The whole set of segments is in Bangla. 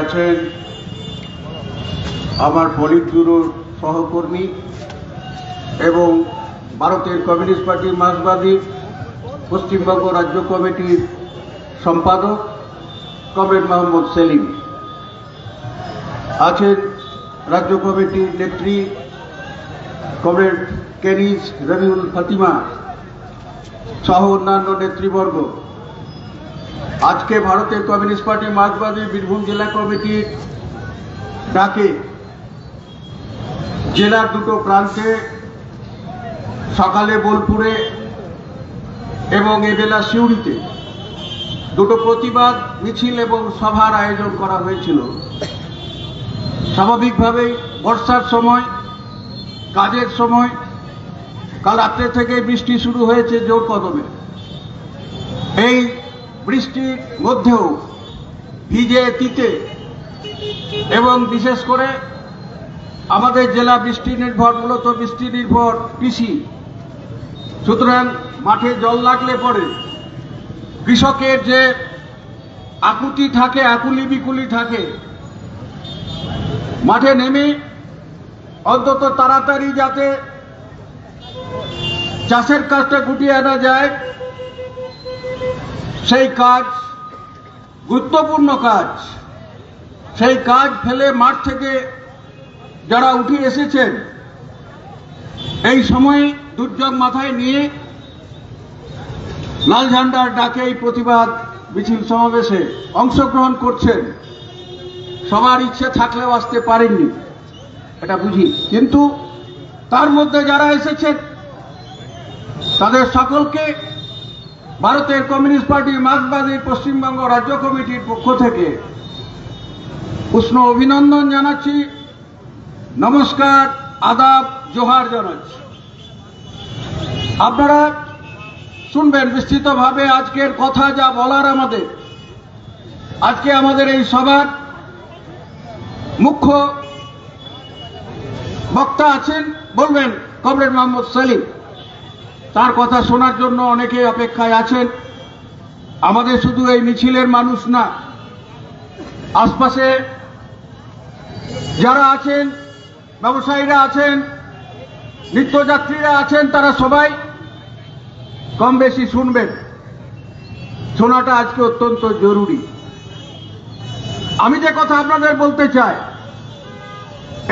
আছেন আমার পলিট ব্যুরোর সহকর্মী এবং ভারতের কমিউনিস্ট পার্টির মার্ক্সবাদী পশ্চিমবঙ্গ রাজ্য কমিটির সম্পাদক কমরেড মোহাম্মদ সেলিম আছেন, রাজ্য কমিটির নেত্রী কমরেড কেনিজ রবিউল ফাতিমা সহ অন্যান্য নেতৃবর্গ। আজকে ভারতের কমিউনিস্ট পার্টি মার্ক্সবাদী বীরভূম জেলা কমিটির ডাকে জেলার দুটো প্রান্তে সকালে বোলপুরে এবং এবেলা সিউড়িতে দুটো প্রতিবাদ মিছিল এবং সভার আয়োজন করা হয়েছিল। স্বাভাবিকভাবেই বর্ষার সময়, কাজের সময়, কাল রাত্রে থেকে বৃষ্টি শুরু হয়েছে জোর কদমে। এই বৃষ্টির মধ্যেও ভিজে তিতে এবং বিশেষ করে আমাদের জেলা বৃষ্টি নির্ভর, মূলত বৃষ্টি নির্ভর কৃষি, সুতরাং মাঠে জল লাগলে পরে কৃষকের যে আকুতি থাকে, আকুলি বিকুলি থাকে, মাঠে নেমে অন্তত তাড়াতাড়ি যাতে চাষের কাজটা গুটিয়ে আনা যায়, সেই কাজ গুরুত্বপূর্ণ কাজ, সেই কাজ ফেলে মাঠ থেকে যারা উঠে এসেছেন এই সময় দুর্যোগ মাথায় নিয়ে লাল ঝান্ডার ডাকে এই প্রতিবাদ মিছিল সমাবেশে অংশগ্রহণ করছেন। সবার ইচ্ছে থাকলেও আসতে পারেননি, এটা বুঝি, কিন্তু তার মধ্যে যারা এসেছেন তাদের সকলকে ভারতের কমিউনিস্ট পার্টি মার্ক্সবাদী পশ্চিমবঙ্গ রাজ্য কমিটির পক্ষ থেকে উষ্ণ অভিনন্দন জানাচ্ছি, নমস্কার, আদাব, জোহার জানাচ্ছি। আপনারা শুনবেন বিস্তৃতভাবে আজকের কথা যা বলার আমাদের। আজকে আমাদের এই সভার মুখ্য বক্তা আছেন, বলবেন কমরেড মোহাম্মদ সেলিম। তার কথা শোনার জন্য অনেকে অপেক্ষায় আছেন। আমাদের শুধু এই মিছিলের মানুষ না, আশপাশে যারা আছেন, ব্যবসায়ীরা আছেন, নিত্যযাত্রীরা আছেন, তারা সবাই কম বেশি শুনবেন। শোনাটা আজকে অত্যন্ত জরুরি। আমি যে কথা আপনাদের বলতে চাই,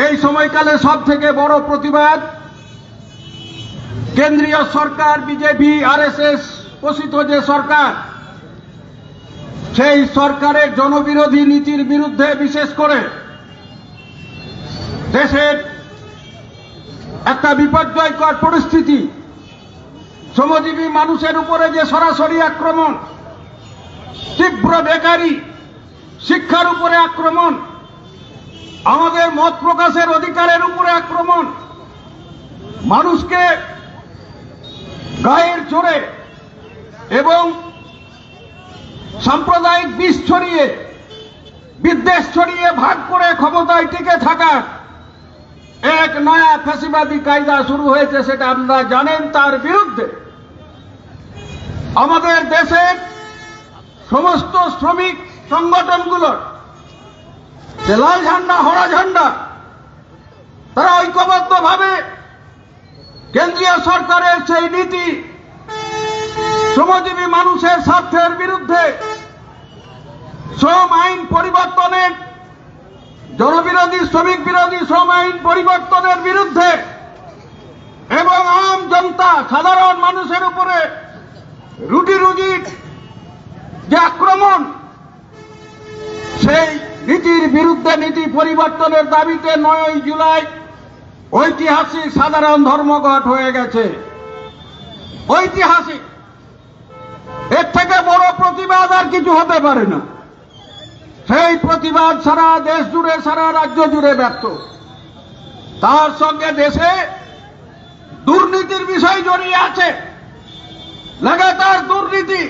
এই সময়কালে সব থেকে বড় প্রতিবাদ কেন্দ্রীয় সরকার, বিজেপি, আরএসএস পোষিত যে সরকার, সেই সরকারের জনবিরোধী নীতির বিরুদ্ধে, বিশেষ করে দেশের একটা বিপর্যয়কর পরিস্থিতি, শ্রমজীবী মানুষের উপরে যে সরাসরি আক্রমণ, তীব্র বেকারি, শিক্ষার উপরে আক্রমণ, আমাদের মত প্রকাশের অধিকারের উপরে আক্রমণ, মানুষকে গায়ের জোরে এবং সাম্প্রদায়িক বিষ ছড়িয়ে, বিদ্বেষ ছড়িয়ে ভাগ করে ক্ষমতায় টিকে থাকার এক নয়া ফ্যাসিবাদী কায়দা শুরু হয়েছে, সেটা আপনারা জানেন। তার বিরুদ্ধে আমাদের দেশের সমস্ত শ্রমিক সংগঠনগুলোর যে লাল ঝান্ডা, হরা ঝান্ডা, তারা ঐক্যবদ্ধভাবে কেন্দ্রীয় সরকারের সেই নীতি, শ্রমজীবী মানুষের স্বার্থের বিরুদ্ধে, শ্রম আইন পরিবর্তনের, জনবিরোধী, শ্রমিক বিরোধী শ্রম আইন পরিবর্তনের বিরুদ্ধে এবং আম জনতা, সাধারণ মানুষের উপরে রুটি রুজির যে আক্রমণ, সেই নীতির বিরুদ্ধে, নীতি পরিবর্তনের দাবিতে 9 জুলাই ঐতিহাসিক সাধারণ ধর্মঘট হয়ে গেছে। ঐতিহাসিক, এর থেকে বড় প্রতিবাদ আর কিছু হতে পারে না। সেই প্রতিবাদ সারা দেশ জুড়ে, সারা রাজ্য জুড়ে ব্যক্ত। তার সঙ্গে দেশে দুর্নীতির বিষয় জড়িয়ে আছে, লাগাতার দুর্নীতি,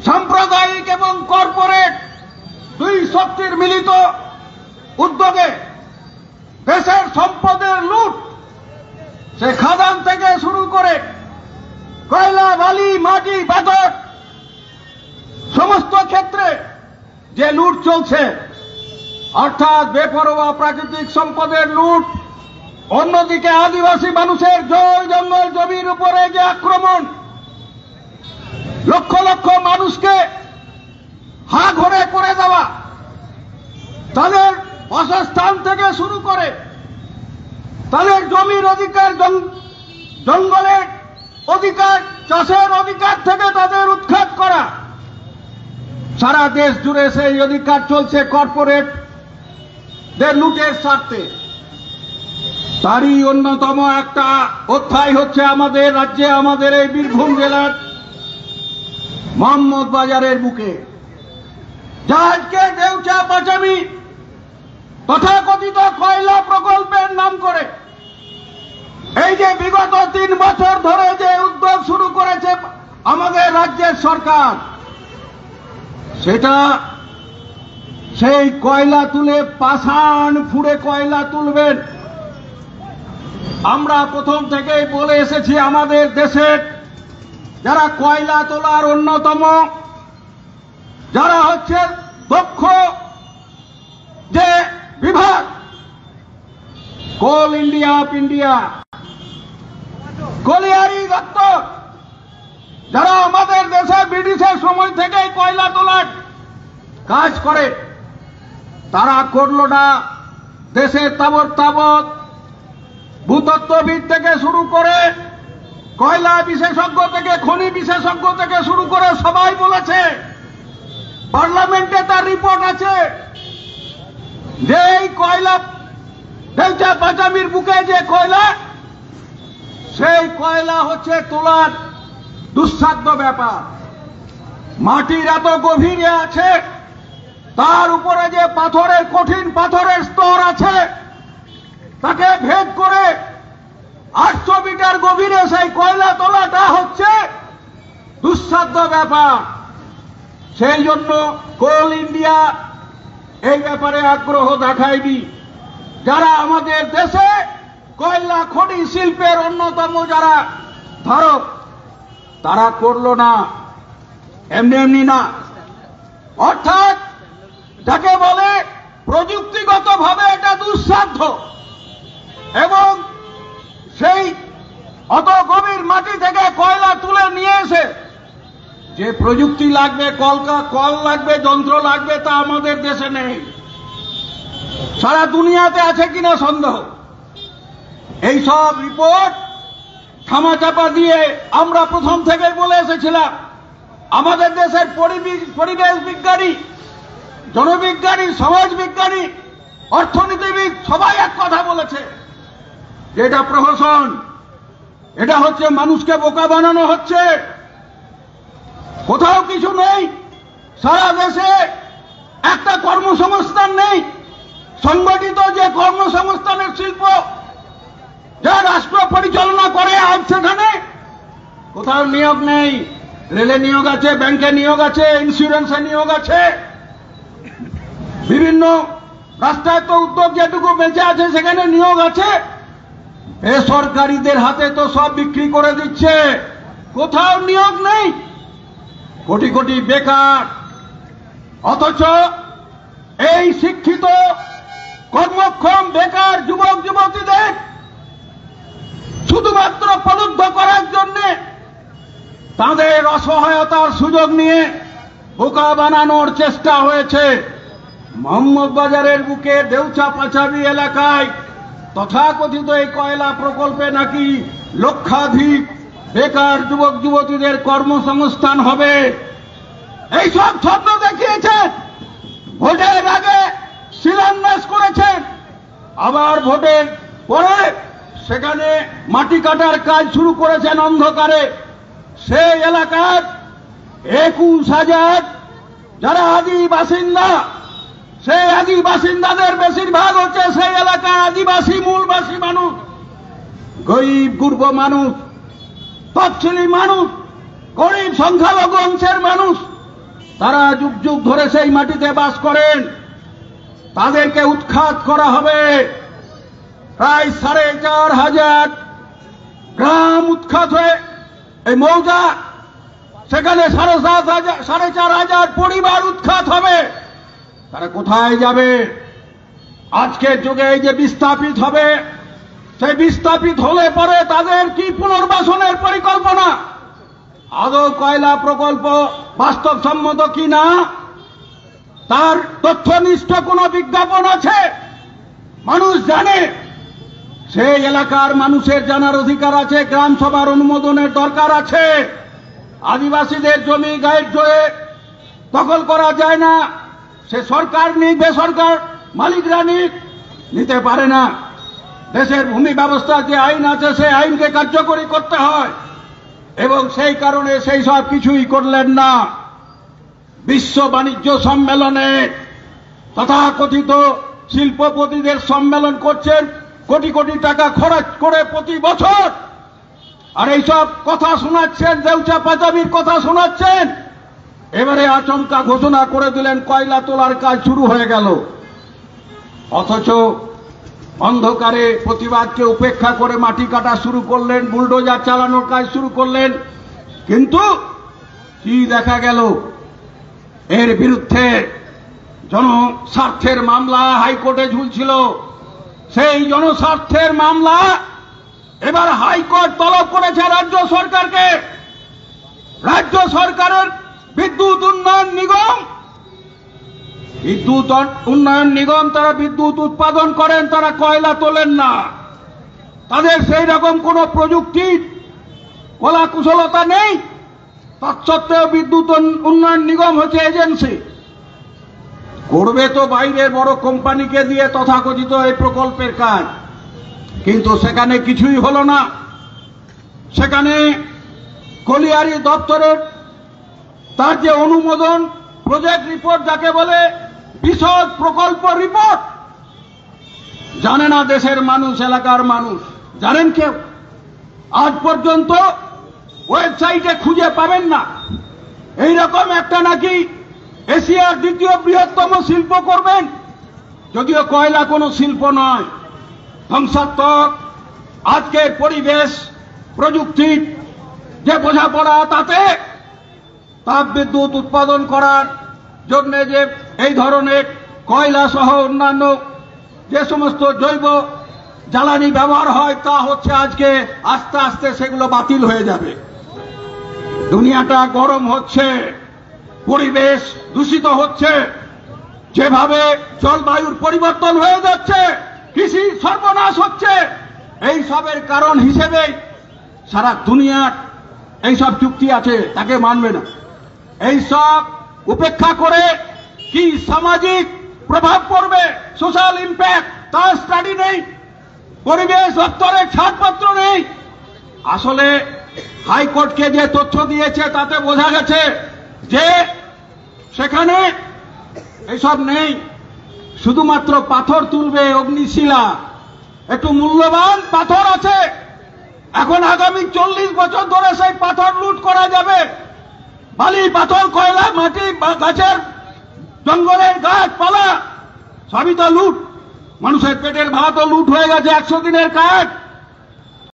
সাম্প্রদায়িক এবং কর্পোরেট দুই শক্তির মিলিত উদ্যোগে দেশের সম্পদের লুট, সে খাদান থেকে শুরু করে কয়লা, বালি, মাটি, পাথর, সমস্ত ক্ষেত্রে যে লুট চলছে অর্থাৎ বেপরোয়া প্রাকৃতিক সম্পদের লুট, অন্যদিকে আদিবাসী মানুষের জল জঙ্গল জমির উপরে যে আক্রমণ, লক্ষ লক্ষ মানুষকে হা ঘরে করে দেওয়া, তাদের বাসস্থান থেকে শুরু করে তাদের জমির অধিকার, জঙ্গলের অধিকার, চাষের অধিকার থেকে তাদের উৎখাত করা, সারা দেশ জুড়ে সেই অধিকার চলছে কর্পোরেটদের লুটের স্বার্থে। তারই অন্যতম একটা অধ্যায় হচ্ছে আমাদের রাজ্যে, আমাদের এই বীরভূম জেলার মোহাম্মদ বাজারের বুকে, যা আজকে দেউচা পাচামি তথাকথিত কয়লা প্রকল্পের নাম করে এই যে বিগত 3 বছর ধরে যে উদ্যোগ শুরু করেছে আমাদের রাজ্যের সরকার, সেটা সেই কয়লা তুলে পাষাণ ফুঁড়ে কয়লা তুলবেন। আমরা প্রথম থেকেই বলে এসেছি, আমাদের দেশের যারা কয়লা তোলার অন্যতম, যারা হচ্ছে দক্ষ যে বিভাগ, কোল ইন্ডিয়া অফ ইন্ডিয়া, কলিয়ারি দপ্তর, যারা আমাদের দেশে ব্রিটিশের সময় থেকেই কয়লা তোলার কাজ করে, তারা করল না দেশের তাবৎ ভূতত্ত্ববিদ থেকে শুরু করে কয়লা বিশেষজ্ঞ থেকে খনি বিশেষজ্ঞ থেকে শুরু করে সবাই বলেছে, পার্লামেন্টে তার রিপোর্ট আছে, যে এই কয়লা দেউচা পাচামির বুকে যে কয়লা, সেই কয়লা হচ্ছে তোলার দুঃসাধ্য ব্যাপার। মাটির এত গভীরে আছে, তার উপরে যে পাথরের কঠিন পাথরের স্তর আছে, তাকে ভেদ করে 800 মিটার গভীরে সেই কয়লা তোলাটা হচ্ছে দুঃসাধ্য ব্যাপার। সেই জন্য কোল ইন্ডিয়া এই ব্যাপারে আগ্রহ দেখায়নি। যারা আমাদের দেশে কয়লা খনি শিল্পের অন্যতম যারা ধারক, তারা করল না, এমনি এমনি না। অর্থাৎ যাকে বলে প্রযুক্তিগতভাবে এটা দুঃসাধ্য, এবং সেই অত গভীর মাটি থেকে কয়লা তুলে নিয়ে এসে যে প্রযুক্তি লাগবে, কল লাগবে, যন্ত্র লাগবে, তা আমাদের দেশে নেই। সারা দুনিয়াতে আছে কিনা সন্দেহ। এই সব রিপোর্ট থামাচাপা দিয়ে আমরা প্রথম থেকেই বলে এসেছিলাম, আমাদের দেশের পরিবেশ বিজ্ঞানী, জনবিজ্ঞানী, সমাজবিজ্ঞানী, অর্থনীতিবিদ সবাই এক কথা বলেছে যে এটা প্রহসন, এটা হচ্ছে মানুষকে বোকা বানানো হচ্ছে, কোথাও কিছু নেই, সারা দেশে একটা কর্মসংস্থান নেই, সংগঠিত যে কর্মসংস্থানের শিল্প যা রাষ্ট্র পরিচালনা করে, আজ সেখানে কোথাও নিয়োগ নেই। রেলে নিয়োগ আছে, ব্যাংকে নিয়োগ আছে, ইন্স্যুরেন্সে নিয়োগ আছে, বিভিন্ন রাষ্ট্রায়ত্ত উদ্যোগ যেটুকু বেঁচে আছে সেখানে নিয়োগ আছে। বেসরকারীদের হাতে তো সব বিক্রি করে দিচ্ছে, কোথাও নিয়োগ নেই, কোটি কোটি বেকার। অথচ এই শিক্ষিত কর্মক্ষম বেকার যুবক যুবতীদের শুধুমাত্র প্রলুব্ধ করার জন্য তাদের অসহায়তার সুযোগ নিয়ে বোকা বানানোর চেষ্টা হয়েছে। মোহাম্মদ বাজারের বুকে দেউচা পাচামি এলাকায় তথাকথিত এই কয়লা প্রকল্পে নাকি লক্ষাধিক বেকার যুবক যুবতীদের কর্মসংস্থান হবে, এইসব স্বপ্ন দেখিয়েছেন। ভোটের আগে শিলান্যাস করেছেন, আবার ভোটের পরে সেখানে মাটি কাটার কাজ শুরু করেছেন অন্ধকারে। সেই এলাকার 21,000 যারা আদি বাসিন্দা, সেই আদি বাসিন্দাদের বেশিরভাগ হচ্ছে সেই এলাকার আদিবাসী মূলবাসী মানুষ, গরিব গুরব মানুষ, তফসিলি মানুষ, গরিব সংখ্যালঘু অংশের মানুষ। তারা যুগ যুগ ধরে সেই মাটিতে বাস করেন, তাদেরকে উৎখাত করা হবে। প্রায় 4,500 গ্রাম উৎখাত হয়ে এই মৌজা, সেখানে 4,500 পরিবার উৎখাত হবে। তারা কোথায় যাবে? আজকের যুগে এই যে বিস্থাপিত হবে, সেই বিস্থাপিত হলে পরে তাদের কি পুনর্বাসনের পরিকল্পনা, আদৌ কয়লা প্রকল্প বাস্তবসম্মত কিনা তার তথ্যনিষ্ঠ কোনো বিজ্ঞাপন আছে? মানুষ জানে, সেই এলাকার মানুষের জানার অধিকার আছে, গ্রাম সভার অনুমোদনের দরকার আছে। আদিবাসীদের জমি গায়ের জোরে দখল করা যায় না, সে সরকার নিক বেসরকার মালিকরা নিতে পারে না। দেশের ভূমি ব্যবস্থার যে আইন আছে সেই আইনকে কার্যকরী করতে হয়, এবং সেই কারণে সেই সব কিছুই করলেন না। বিশ্ব বাণিজ্য সম্মেলনে তথাকথিত শিল্পপতিদের সম্মেলন করছেন, কোটি কোটি টাকা খরচ করে প্রতি বছর, আর এইসব কথা শোনাচ্ছেন, দেউচা পাচামির কথা শোনাচ্ছেন। এবারে আচমকা ঘোষণা করে দিলেন কয়লা তোলার কাজ শুরু হয়ে গেল, অথচ অন্ধকারে প্রতিবাদকে উপেক্ষা করে মাটি কাটা শুরু করলেন, বুলডোজার চালানোর কাজ শুরু করলেন। কিন্তু কি দেখা গেল? এর বিরুদ্ধে জনস্বার্থের মামলা হাইকোর্টে ঝুলছিল, সেই জনস্বার্থের মামলা এবার হাইকোর্ট তলব করেছে রাজ্য সরকারকে। রাজ্য সরকারের বিদ্যুৎ উন্নয়ন নিগম তারা বিদ্যুৎ উৎপাদন করেন, তারা কয়লা তোলেন না। তাদের সেই রকম কোন প্রযুক্তির কলা কুশলতা নেই, তৎসত্ত্বেও বিদ্যুৎ উন্নয়ন নিগম হচ্ছে এজেন্সি। করবে তো বাইরের বড় কোম্পানিকে দিয়ে তথাকথিত এই প্রকল্পের কাজ, কিন্তু সেখানে কিছুই হলো না। সেখানে কলিয়ারি দপ্তরের তার যে অনুমোদন প্রজেক্ট রিপোর্ট, যাকে বলে বিশদ প্রকল্প রিপোর্ট, জানে না দেশের মানুষ, এলাকার মানুষ। জানেন কেউ? আজ পর্যন্ত ওয়েবসাইটে খুঁজে পাবেন না। এইরকম একটা নাকি এশিয়ার দ্বিতীয় বৃহত্তম শিল্প করবেন, যদিও কয়লা কোনো শিল্প নয়, ধ্বংসাত্মক। আজকের পরিবেশ প্রযুক্তির যে বোঝাপড়া, তাতে তাপবিদ্যুৎ উৎপাদন করার জন্য যে এই ধরনের কয়লা সহ অন্যান্য যে সমস্ত জৈব জ্বালানি ব্যবহার হয়, তা হচ্ছে আজকে আস্তে আস্তে সেগুলো বাতিল হয়ে যাবে। দুনিয়াটা গরম হচ্ছে, পরিবেশ দূষিত হচ্ছে, যেভাবে জলবায়ুর পরিবর্তন হয়ে যাচ্ছে, কৃষি সর্বনাশ হচ্ছে, এই সবের কারণ হিসেবে সারা দুনিয়ার এইসব চুক্তি আছে, তাকে মানবে না। এইসব উপেক্ষা করে কি সামাজিক প্রভাব পড়বে, সোশ্যাল ইম্প্যাক্ট, তার স্টাডি নেই, পরিবেশ দপ্তরের ছাড়পত্র নেই। আসলে হাইকোর্টকে যে তথ্য দিয়েছে তাতে বোঝা গেছে যে সেখানে এইসব নেই, শুধুমাত্র পাথর তুলবে, অগ্নিশিলা, একটু মূল্যবান পাথর আছে। এখন আগামী 40 বছর ধরে সেই পাথর লুট করা যাবে। বালি, পাথর, কয়লা, মাটি, গাছের জঙ্গলের গাছপালা সবই তো লুট। মানুষের পেটের ভাতও লুট হয়ে গেছে, 100 দিনের কাজ।